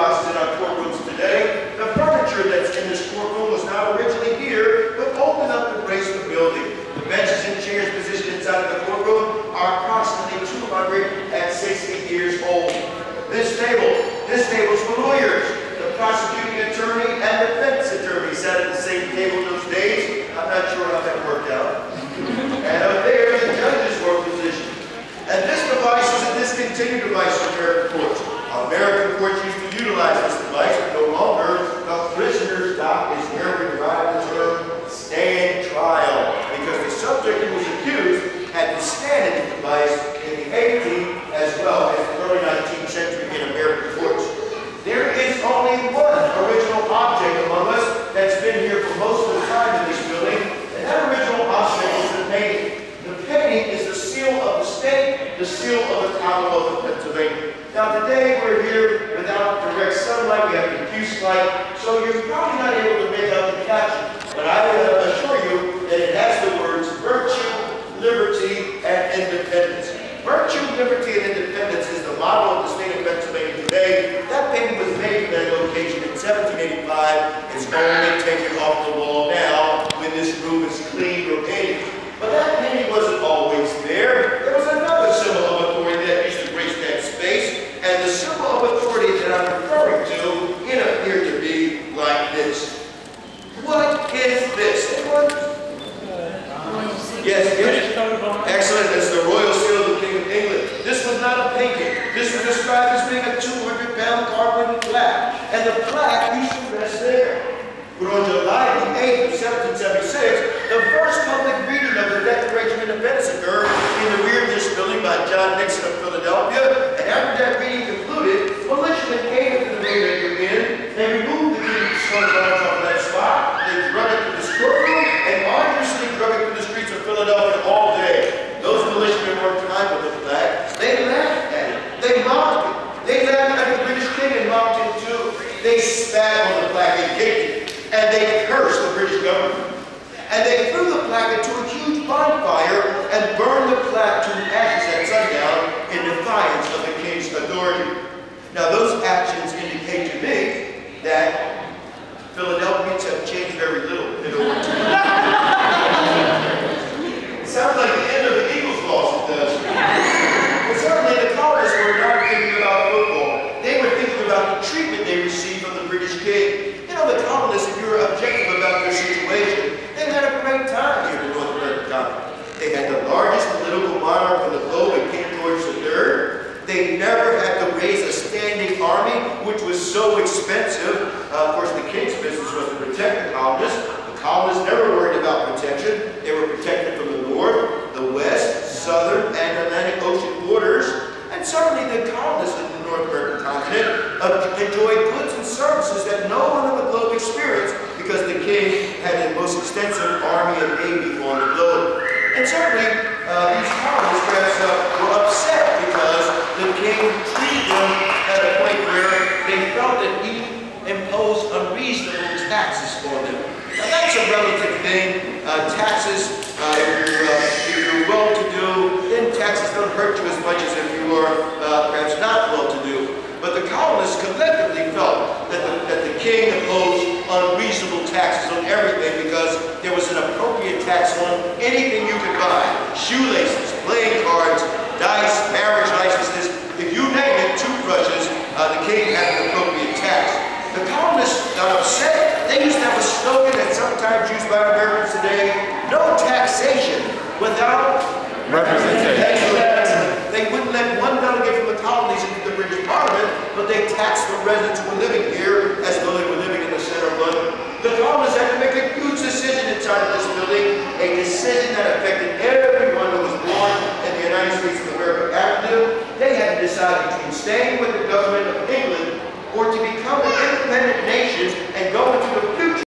boxes in our courtrooms today. The furniture that's in this courtroom was not originally here, but opened up to grace the building. The benches and chairs positioned inside of the courtroom are approximately 260 years old. This table's for lawyers. The prosecuting attorney and defense attorney sat at the same table in those days. I'm not sure how that worked out. And up there, the judges were positioned. And this device is a discontinued device in American courts. American courts used to utilize this device, but no longer. The prisoner's dock is where we derive the term stand trial, because the subject who was accused had to stand in the device in the 18th as well as the early 19th century in American courts. There is only one original object among us that's been here for most of the time in this building, and that original object is the painting. The painting is the seal of the state, the seal of the Commonwealth of Pennsylvania. Now today we're here without direct sunlight, we have diffuse light, so you're probably not able to make out the caption. But I will assure you that it has the words virtue, liberty, and independence. Virtue, liberty, and independence is the motto of the state of Pennsylvania today. That painting was made in that location in 1785. It's only taken off the wall now when this room is cleaned or painted. But that painting wasn't always there. There was another symbol of authority that used to grace that space, and the symbol of authority that I'm referring to, it appeared to be like this. What is this? Anyone? Yes, excellent. That's the royal seal of the King of England. This was not a painting. This was described as being a 200-pound carved plaque, and the plaque used to rest there. But on July the 8th of 1776, the first public reading of the Declaration of Independence occurred in the rear of this building by John Nixon of Philadelphia, and after that reading concluded, militiamen came into the room that you're in, they removed the king's coat of arms off that spot, they drug it to this courtroom, and arduously drug it to the streets of Philadelphia all day. Those militiamen weren't kind with the flag. They laughed at it. They mocked it. They laughed at the British king and mocked him too. They spat on the flag and kicked it. And they cursed the British government. And they threw the plaque into a huge bonfire and burned the plaque to ashes at sundown in defiance of the king's authority. Now those actions indicate to me that Philadelphians have changed very little in over 2 years. It sounds like the end of the Eagles loss, it does. But certainly the colonists were not thinking about football. They were thinking about the treatment they received from the British king. You know, the colonists, if you were objective about their situation, they had a great time here in North American colony. They had the largest political monarch on the globe in King George III. They never had to raise a standing army, which was so expensive. Of course, the king's business was to protect the colonists. The colonists never worried about protection. They were protected from the north, the west, southern, and Atlantic Ocean borders. And certainly the colonists in the North American continent enjoyed goods and services that no one on the globe experienced, because the king had the most extensive army and navy on the globe. And certainly these colonists perhaps were upset because the king treated them at a point where they felt that he imposed unreasonable taxes for them. Now that's a relative thing. Taxes, if you're well-to-do, then taxes don't hurt you as much as if you are perhaps not well-to-do. But the colonists collectively felt that the king imposed unreasonable taxes on everything, because there was an appropriate tax on anything you could buy. Shoelaces, playing cards, dice, marriage licenses, if you name it, toothbrushes, the king had an appropriate tax. The colonists got upset. They used to have a slogan that's sometimes used by Americans today: no taxation without representation. They wouldn't let one delegate from the colonies into the British Parliament, but they taxed the residents who were living here as though they were living in the center of London. The colonists had to make a huge decision inside of this building, a decision that affected everyone who was born in the United States of America after them. They had to decide between staying with the government